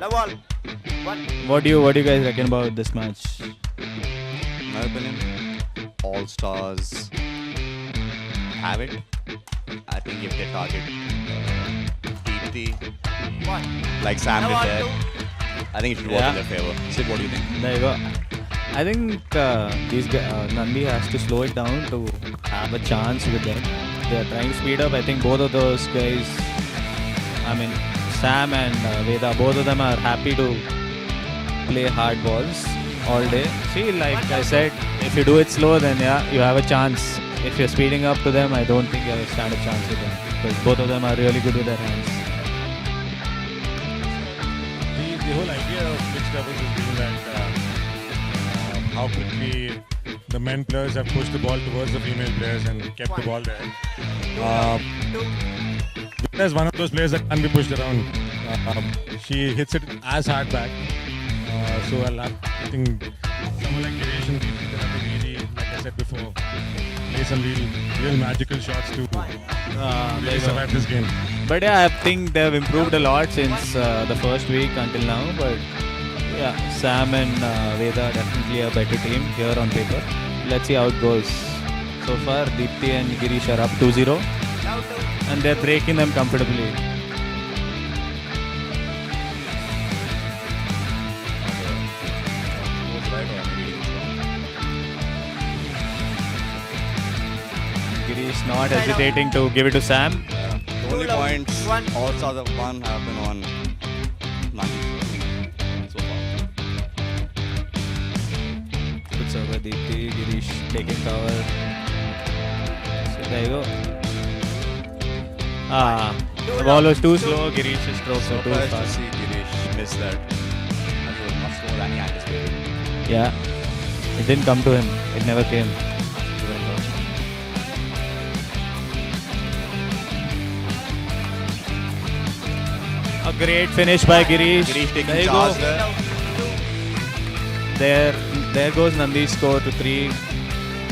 Love all. One. What do you guys reckon about this match? My opinion, all stars have it. I think if they target Deepthi, One. like Sam Love did all. there, Two. I think it should work Yeah. in their favor. Sid, what do you think? There you go. I think these guys, Nandi has to slow it down to have a chance with them. They are trying to speed up. I think both of those guys, I mean, Sam and Veda, both of them are happy to play hard balls all day. See, like I said, if you do it slow, then yeah, you have a chance. If you're speeding up to them, I don't think you stand a chance with them. Because both of them are really good with their hands. The whole idea of mixed doubles has been that how quickly the men players have pushed the ball towards the female players and kept the ball there. Veda is one of those players that can't be pushed around. She hits it as hard back. So I think someone like Girish and Deepthi will have to really, like I said before, play some real magical shots to There really you go. survive this game. But yeah, I think they've improved a lot since the first week until now. But yeah, Sam and Veda definitely a better team here on paper. Let's see how it goes. So far, Deepthi and Girish are up 2-0 Love two. and they're breaking them comfortably. Girish not hesitating to give it to Sam. The only love. points One. all stars have won have been on Nandi so far. Good serve by Deepthi. Girish taking cover. So there you go. The ball was too slow. Girish's strokes were too Surprised to fast. see Girish miss that. That was much more than he anticipated. Yeah, it didn't come to him. It never came. A great finish by Girish. Girish taking There you charge go. there. There goes Nandi's score to 3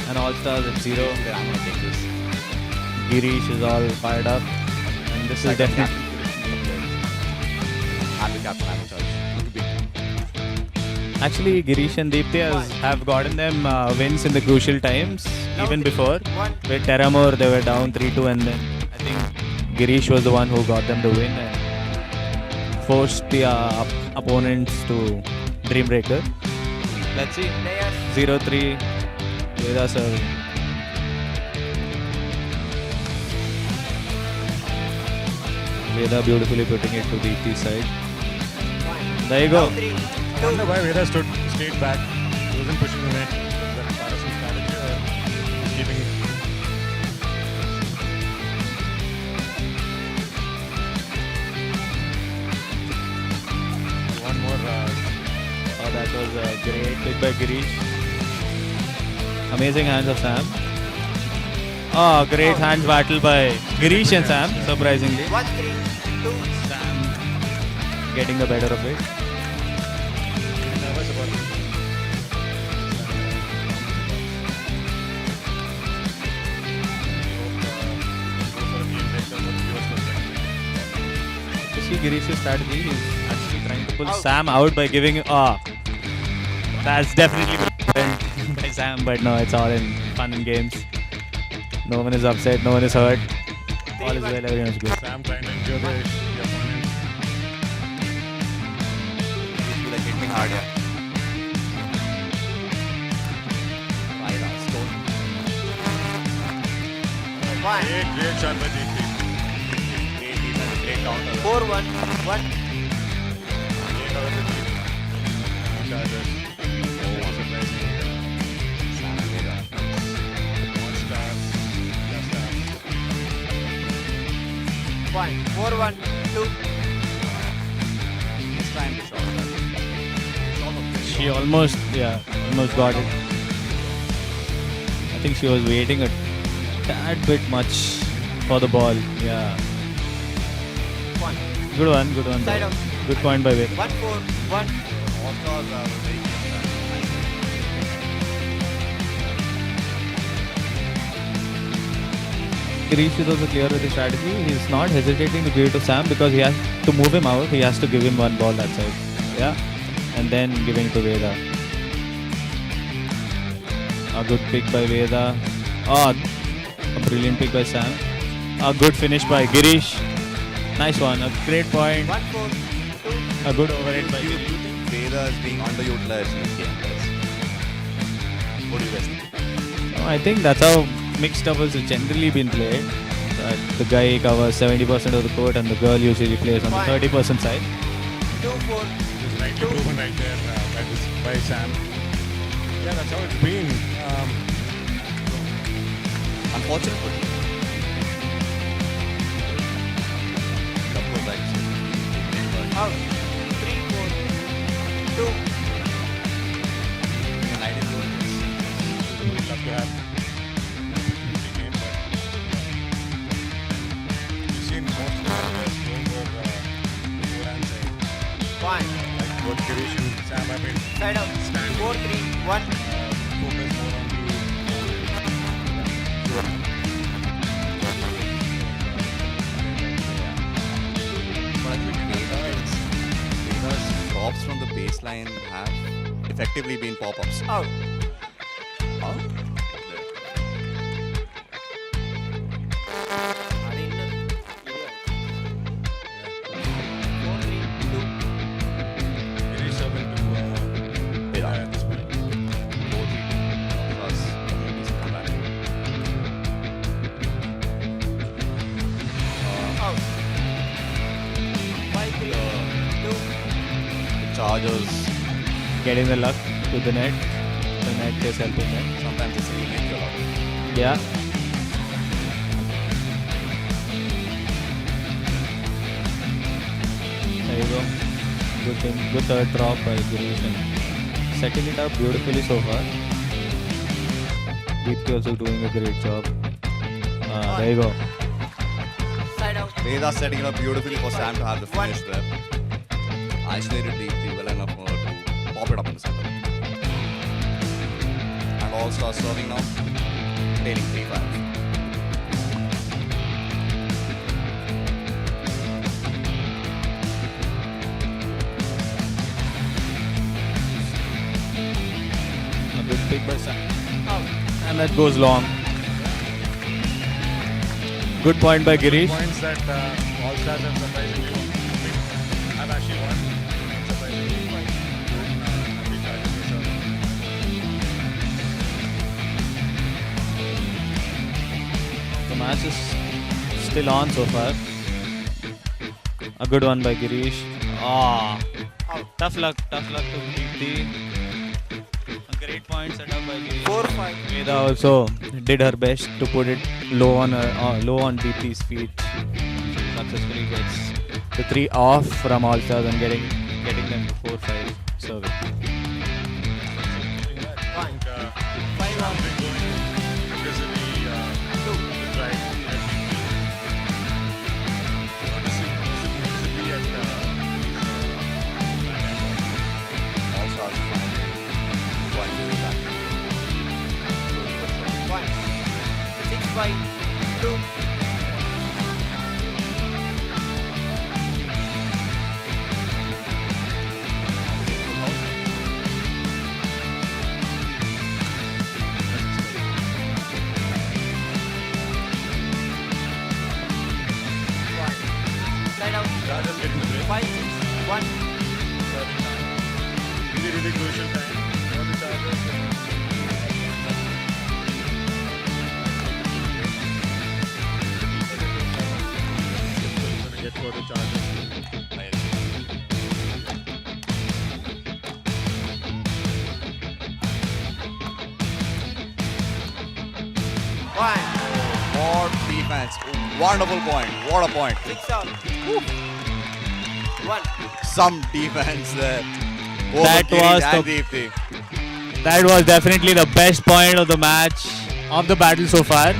and All Stars at 0. I'm gonna take this. Girish is all fired up and this is definitely I'm the captain, I'm in charge. Look big. actually Girish and Deepthi have gotten them wins in the crucial times even before. One. With Terramore they were down 3-2 and then I think Girish was the one who got them the win and forced the opponents to Dreambreaker. Let's see. Players. 0-3 Veda serving. Veda beautifully putting it to Deepthi's side. There you go. Love three. I wonder why Veda stayed back. He wasn't pushing the net. Was that part of some strategy or just keeping it? One more. Oh, that was a great pick by Girish. Amazing hands of Sam. Oh, great hands battle by Girish and Sam, surprisingly. 1-3. 2. Sam getting the better of it. Nervous about it. You see Girish's strategy, he's actually trying to pull Out. Sam out by giving. Oh, that's definitely good by Sam, but no, it's all in fun and games. No one is upset, no one is hurt. All is well, everyone is good. Sam trying to endure the opponent. He's like hitting hard, yeah. Right, stone. One. Great shot by Deepthi. Great defense, great counter. 4-1. 1. Great cover by Deepthi. Chargers. Surprising. Sam and Veda. All stars. Just stars. 1. 4-1. 2. He's trying to shot that. Shot of She almost got it. I think she was waiting a tad bit much for the ball. Yeah. 1. Good one, good one. Side out. Good point by Veda. 1-4. 1. all stars are very good. Girish is also clear with his strategy. He's not hesitating to give it to Sam because he has to move him out. He has to give him one ball that side. Yeah. And then giving to Veda. A good pick by Veda. A brilliant pick by Sam. A good finish by Girish. Nice one. A great point. 1-4, 2. A good overhead by Do you Girish. think Veda is being underutilized in this game, guys? What do you guys think? No, I think that's how mixed doubles have generally been played. That the guy covers 70% of the court and the girl usually plays on the 30% side. 2-4. Just rightly proven right there by Sam. Yeah, that's how it's been. Unfortunate for him. Of course, like, Out. 3-4, 2. an ideal goal is We'd love to have the game, but you've seen most of the players going for forehand side. Point. Like what Girish and Sam have been Side out. 4-3, 1. focused more on the But I think Veda's drops from the baseline have effectively been pop-ups. Out. Huh? Are in. 4-3, 2. Girish serving to Veda. at this point. 4-3 plus a decent comeback. Out. 5-3, 2. The Chargers, Getting the luck to the net. The net is helping them. sometimes it's really make you lot. Yeah. There you go. Good thing. Good third drop by Girish and setting it up beautifully so far. Deepti also doing a great job. There you go. Side out. Veda setting it up beautifully for Sam to have the finish there. Isolated Deepti well enough to pop it up in the center. And All-Star serving now, trailing 3-5. A good pick by Sam. Out. And that goes long. Good point by Girish. Points that All Stars have surprisingly won. I've actually won surprisingly. And the Chargers were serving. The match is still on so far. A good one by Girish. Ah, tough luck to Deepti. A great point set up by Girish. 4-5. Veda also did her best to put it low on Deepti's feet. Successfully gets the 3 off from All Stars and getting them to 4-5 serving. I think 5 out. been going aggressively to try at visibly at All-Stars going to that. 1. 6-5, 2. Side out. Chargers getting the break. 5-6, 1. Serving now. Really, really crucial time for the Chargers. Going to get for the Chargers. One. What defense. Wonderful point. What a point. 6 out. 1. Some defense there. Both That of Girish was and the- Deepti. That was definitely the best point of the match, of the battle so far.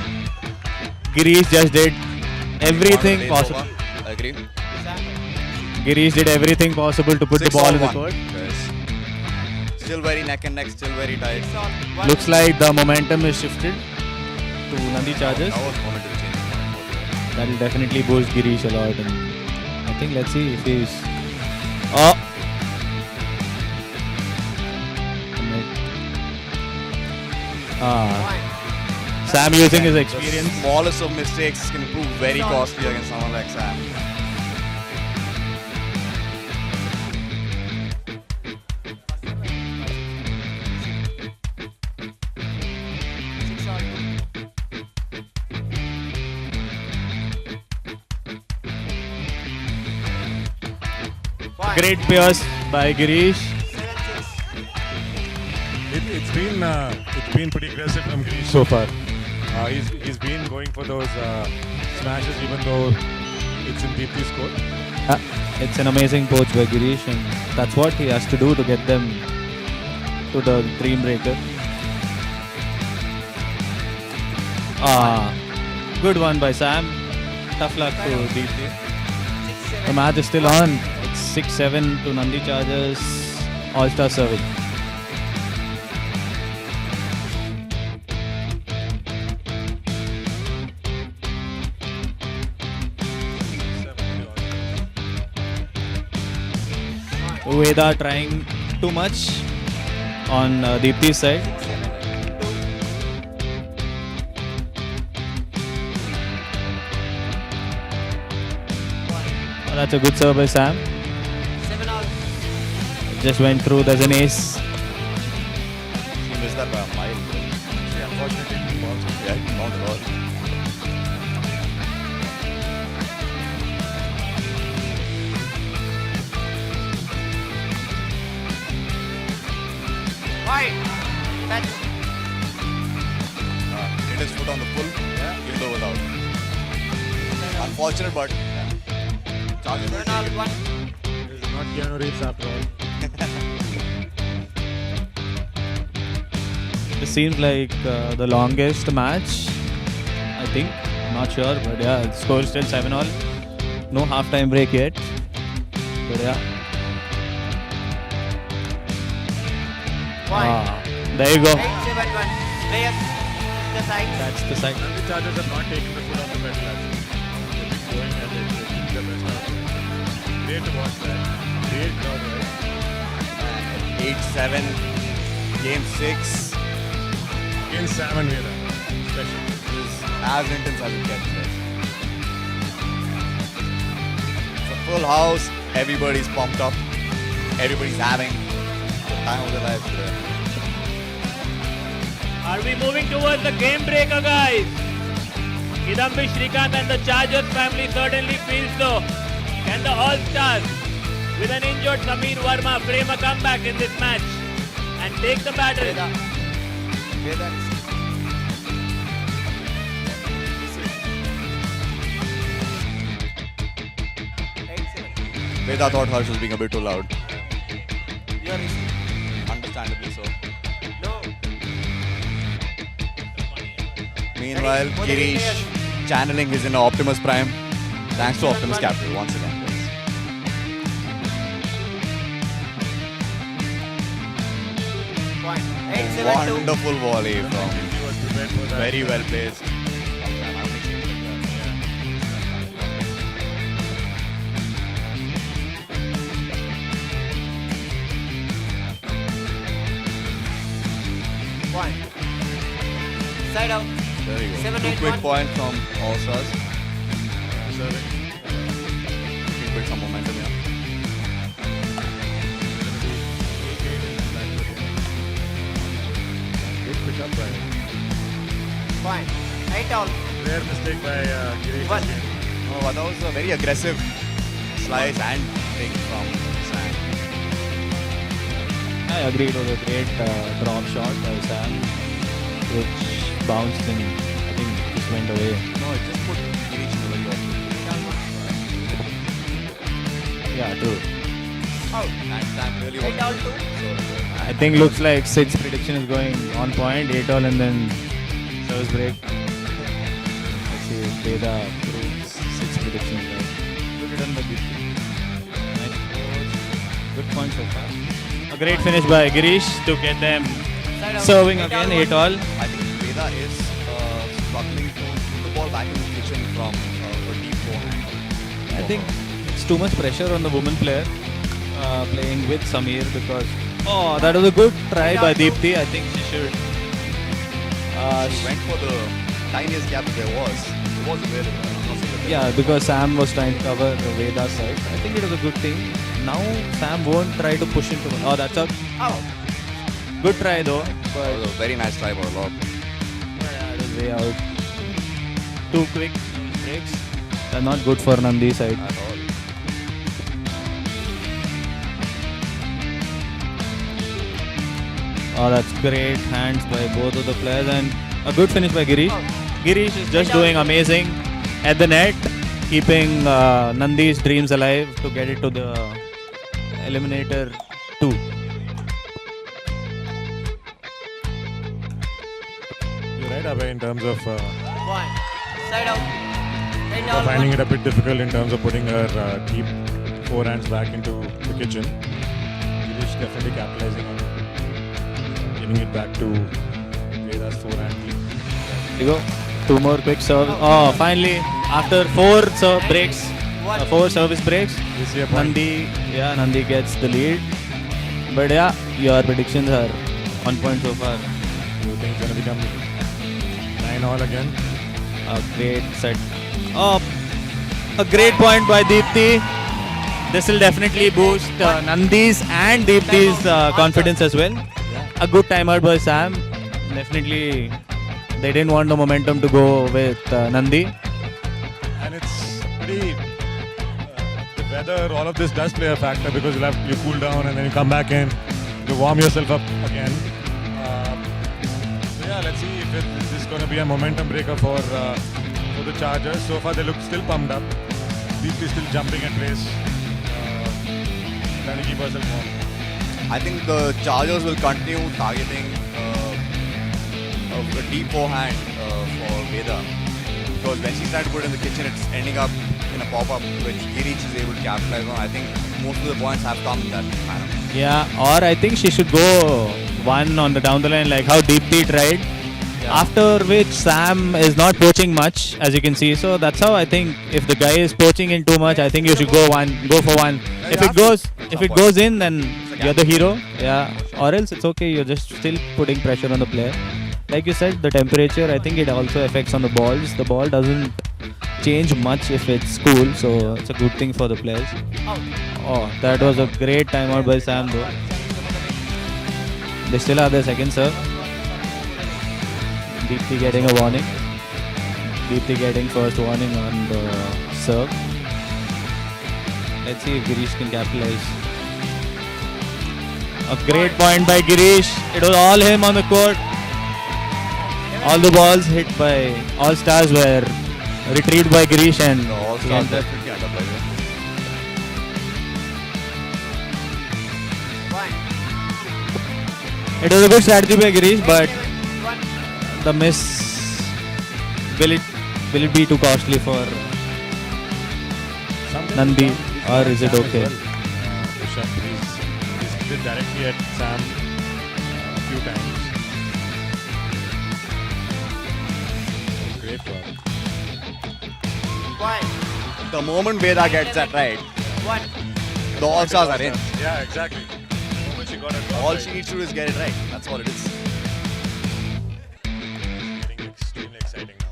Girish just did everything One possible. over. I agree. Girish did everything possible to put the 6 ball on in the 1. court. Yes. Still very neck and neck, still very tight. 6 out. 1. Looks like the momentum is shifted to Nandi Chargers. That was momentum change. that'll definitely boost Girish a lot. And I think let's see if he's. Oh! Point. Sam using his experience. The smallest of mistakes can prove very costly against someone like Sam. Six all two. Point. Great pierce by Girish. 7-6. It's been pretty aggressive from Girish so far. He's been going for those smashes even though it's in Deepti's court. It's an amazing poach by Girish, and that's what he has to do to get them to the dream breaker. Good one by Sam. Tough luck to Deepti. 6-7. The match is still on. It's 6-7 to Nandi Chargers. All-star serving. Veda trying too much on Deepti's side. 2. That's a good serve by Sam. 7 all. Just went through. There's an ace. He missed that by a mile. Yeah, unfortunately, he bounced. Yeah, he bounced the ball. Point. Touch. Hit his foot on the pull. Even though it was out. Unfortunate, but Chargers 7 all 1. This is not Keanu Reeves after all. This seems like the longest match. I think. Not sure, but yeah, the score is still 7 all. No half-time break yet. But yeah. Point. There you go. 8-7-1. Players. The side. That's the side. And the Chargers are not taking the foot off the pedal. They've been going and they're keeping the best out of it. Great to watch that. Great crowd, right? 8-7. Game 6 Against Sam and Veda. Special. is as intense as it gets. Guys. It's a full house. Everybody's pumped up. Everybody's having the time of their lives today. Are we moving towards the game breaker, guys? Kidambi Shrikant and the Chargers family certainly feels so. Can the All-Stars, with an injured Samir Verma, frame a comeback in this match and take the battle? Veda. Veda. Veda thought Harsh was being a bit too loud. You are receiving. Understandably so. No. Meanwhile, Ready? Girish channeling his inner Optimus Prime. Thanks to Optimus Capital once again. Guys. Point. 8-7-2. Wonderful volley from He was prepared for that. very well placed. Point. Side out. There you go. 7, Two 8, quick 1. points from All Stars. Looking for some momentum here. Good pickup by Point. 8 all. rare mistake by Girish. One. again. Oh, but that was a very aggressive slice and take from Sam. I agree. It was a great drop shot by Sam, which bounced and I think just went away. No, it just put Girish in a very awkward. Yeah, true. Out. And Sam really 8 all 2. I think looks like Sid's prediction is going on point. 8 all and then service break. Let's see if Veda proves Sid's prediction right. Good done by Deepti. Nice approach. Good point so far. A great finish by Girish to get them Side out. serving 8 again. all 8 all. I think Veda is struggling to put the ball back in the kitchen from I think it's too much pressure on the woman player playing with Sameer because that was a good try by Deepthi. I think she should. She went for the tiniest gap there was. It was available. Yeah, because Sam was trying to cover Veda's side. I think it was a good thing. Now Sam won't try to push into. Oh, that's a Out. good try though. It But was a very nice try by Lob. yeah, it was way out. Too quick breaks. They're not good for Nandi's side. At all. Oh, that's great hands by both of the players and a good finish by Girish. Girish is just doing amazing at the net, keeping Nandi's dreams alive to get it to the eliminator 2. You're right, Abhay, in terms of Point. Side out. Eight all. finding One. it a bit difficult in terms of putting her deep forehands back into the kitchen. Girish definitely capitalizing on giving it back to Veda's forehand. Here you go. 2 more quick serves. Oh, finally, after 4 breaks, 4 service breaks, You see a point. Nandi gets the lead. But yeah, your predictions are on point so far. You think it's going to become 9-all again? A great set. Oh, a great point by Deepthi. This will definitely boost Nandi's and Deepthi's confidence as well. A good timeout by Sam. Definitely, they didn't want the momentum to go with Nandi. And it's pretty. The weather, all of this does play a factor because you cool down and then you come back in, you warm yourself up again. So yeah, let's see if this is going to be a momentum breaker for the Chargers. So far, they look still pumped up. Deeply still jumping at pace, trying to keep herself warm. I think the Chargers will continue targeting a deep forehand for Veda. Because when she's trying to put it in the kitchen, it's ending up in a pop-up which Girish is able to capitalize on. I think most of the points have come in that manner. Yeah, or I think she should go one on the down the line, like how Deepthi tried. After which Sam is not poaching much, as you can see. So that's how I think if the guy is poaching in too much, I think you should go for one. If it goes in, then you're the hero. Yeah. Or else it's okay. You're just still putting pressure on the player. Like you said, the temperature, I think it also affects on the balls. The ball doesn't change much if it's cool, so it's a good thing for the players. Oh, that was a great timeout by Sam though. They still have their second serve. Deepthi getting a warning. Deepthi getting first warning on the serve. Let's see if Girish can capitalize. A great point by Girish. It was all him on the court. All the balls hit by all stars were retrieved by Girish and The All-Stars definitely under pressure. Point. it was a good strategy by Girish, but One. the miss, will it be too costly for Something Nandi, is or is it Sam as okay? well. Rishabh, he's did directly at Sam a few times. Great work. Point. The moment Veda gets that right, One. the All-Stars are in. Yeah, exactly. The moment she got it All right, she needs to do is get it right. That's all it is. getting extremely exciting now.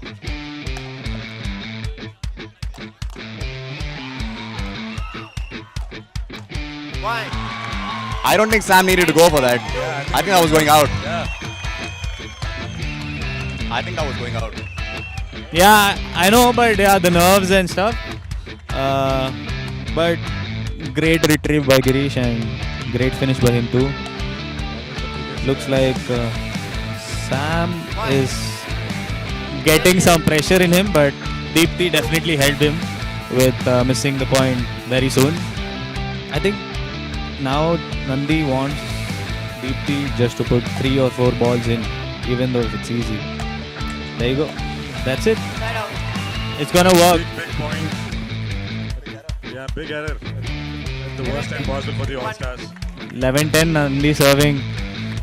Point. I don't think Sam needed to go for that. I think I was going out. Yeah. I think I was going out. Yeah, I know, but yeah, the nerves and stuff. But great retrieve by Girish and great finish by him too. Looks like Sam is getting some pressure in him, but Deepthi definitely helped him with missing the point very soon. I think now Nandi wants Deepthi just to put 3 or 4 balls in, even though it's easy. There you go. That's it. Side out. It's gonna work. Big point. Yeah, big error. At the worst time possible for the All-Stars. 11-10 Nandi serving.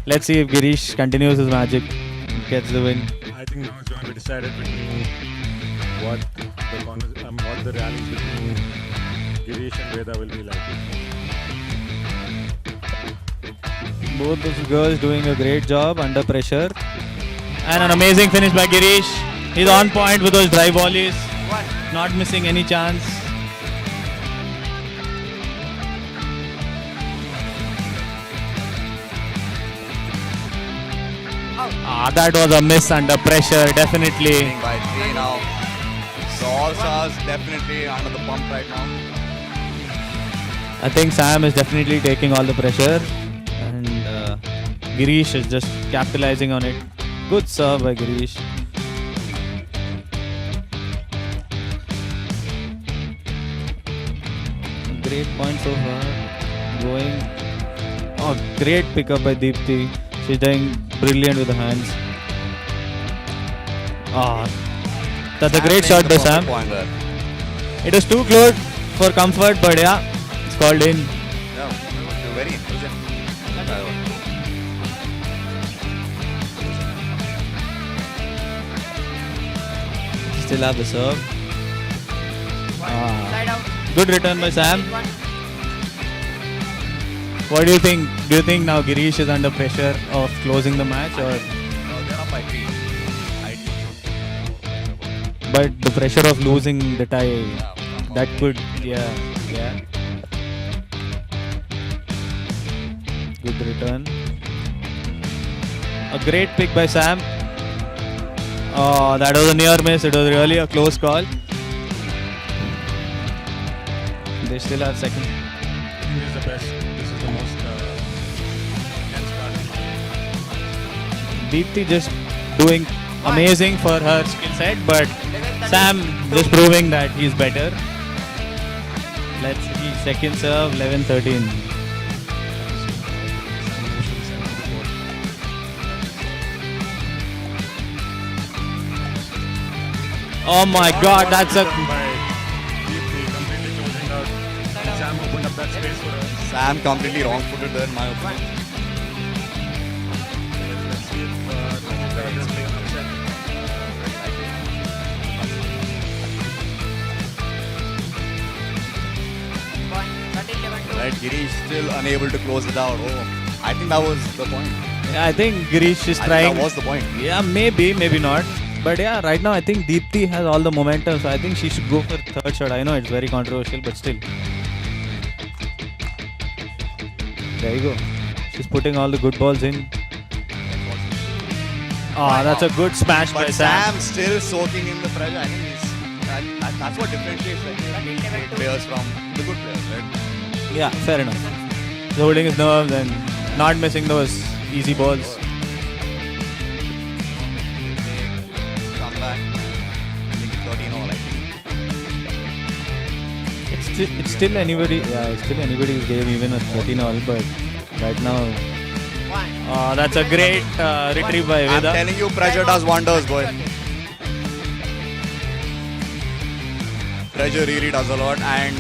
Let's see if Girish continues his magic, gets the win. I think now it's going to be decided between what the rallies between Girish and Veda will be like. Both those girls doing a great job under pressure. And an amazing finish by Girish. He's on point with those drive volleys. Not missing any chance. That was a miss under pressure, definitely. Winning by 3 now. So All Stars definitely under the pump right now. I think Sam is definitely taking all the pressure. And Girish is just capitalizing on it. Good serve by Girish. Great point so far. Going. Oh, great pickup by Deepthi. She's doing brilliant with the hands. Ah, that's a great shot by Sam. Point there. It was too close for comfort, but yeah, it's called in. Yeah, you're very intelligent. Still have the serve. Side out. Good return by Sam. What do you think? Do you think now Girish is under pressure of closing the match, or They're up by 3. but the pressure of losing the tie that could, yeah. Good return. A great pick by Sam. Oh, that was a near miss. It was really a close call. They still have second. This is the best. This is the most intense part. Deepthi just doing amazing for her skill set, but Sam just proving that he's better. Let's see, second serve, 11-13. Oh my God, that's a Deepthi completely closing out. And Sam opened up that space for her. Sam completely wrong-footed there in my opinion. Let's see if Rajita just take an upset. Right, Girish still unable to close it out. Oh, I think that was the point. Yeah, I think Girish is I trying. think that was the point. Yeah, maybe not. But yeah, right now I think Deepthi has all the momentum, so I think she should go for third shot. I know it's very controversial, but still. There you go. She's putting all the good balls in. Ah, that's a good smash by But Sam. Sam still soaking in the pressure. I think that's what differentiates great players from the good players, right? Yeah, fair enough. He's holding his nerves and not missing those easy balls. Come back. Make it 13 all, I think. It's still anybody's game, even at 13 all. But right now, that's a great retrieve by I'm Veda. telling you, pressure does wonders, boy. Pressure really does a lot, and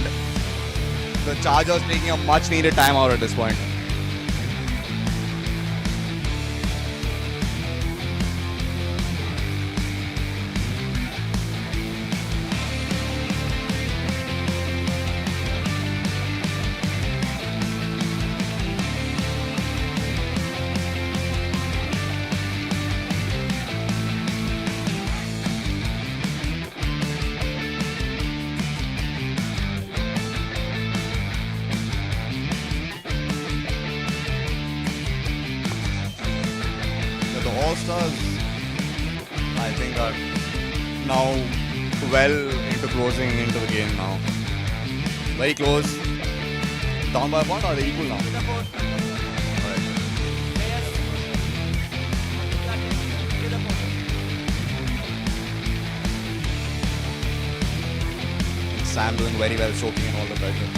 the Chargers taking a much needed timeout at this point. The All-Stars, I think, are now well into closing into the game now. Very close. Down by 1 or they equal now? Alright. Sam doing very well, soaking in all the pressure.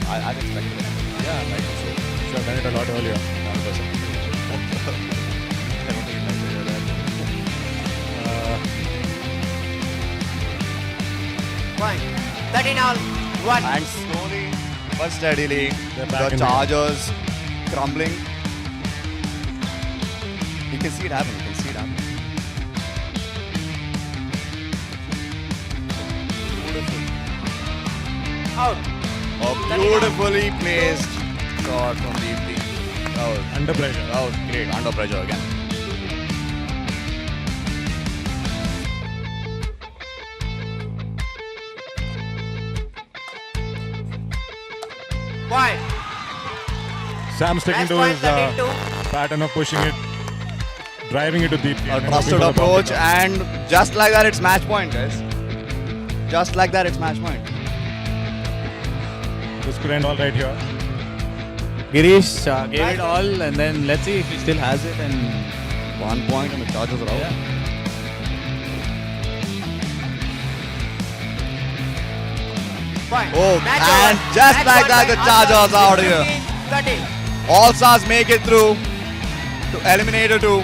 I'd expected it. Yeah, like so. Should have done it a lot earlier. 100%. I don't think he'd like to hear that. One. 13 all. One. And slowly but steadily, They're back the in the Chargers crumbling. You can see it happen. You can see it happen. Beautiful. Out. A beautifully placed shot from Deepti. Under pressure. That was great. Under pressure again. Point. Sam sticking Match to point his 13-2. pattern of pushing it, driving it to Deepti. A and trusted hoping for the approach, counter. and just like that, it's match point, guys. Just like that, it's match point. This could end all right here. Girish gave it all, and then let's see if he still has it. And 1 point and the Chargers are out. yeah. Point. Oh, Match and over. just Match like won that, by the Chargers All-Stars out here. 15-13. All Stars make it through to Eliminator 2.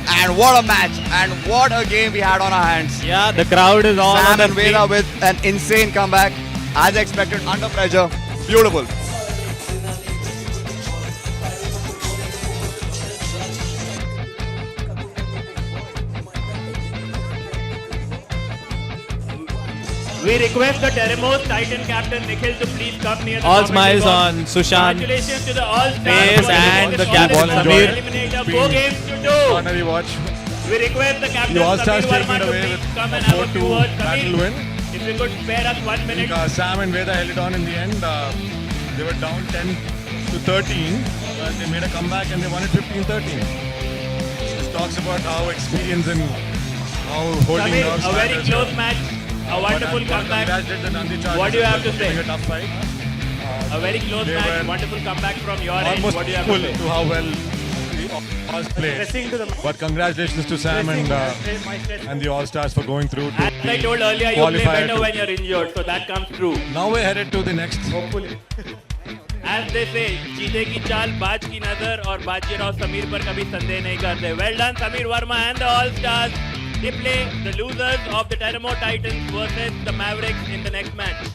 And what a match, and what a game we had on our hands. Yeah, the crowd is all Sam on and their feet. Veda with an insane comeback, as expected, under pressure. Beautiful. We request the Teremos Titan captain Nikhil to please come near the All commentary smiles box. on Sushant. Congratulations to the All-Stars. Face for and winning the this captain all-star Samir. Eliminator, Been 4 games to 2. Honorary watch. We request the captain The All-Stars Samir taking Verma it to away please with come and a have a few 4-2 words. battle Samir, win. if you could spare us 1 minute. Sam and Veda held it on in the end. They were down 10 to 13, but they made a comeback and they won it 15-13. This talks about how experience and how holding Samir, nerves a very matters close here. match, a wonderful But comeback. congratulate the Nandi Chargers What do you have to for say? putting a tough fight. A very close They match, were wonderful comeback from your end. Almost What do you have equal to say? to how well the All-Stars played. But congratulations to Sam and the All-Stars for going through to As I the told earlier, you play qualifier better two. when you're injured, so that comes true. Now we're headed to the next. As they say, चीते की चाल बाज की नजर और बाजीराव समीर पर कभी संदेह नहीं करते. Well done, Samir Verma and the All Stars. They play the losers of the Teramo Titans versus the Mavericks in the next match.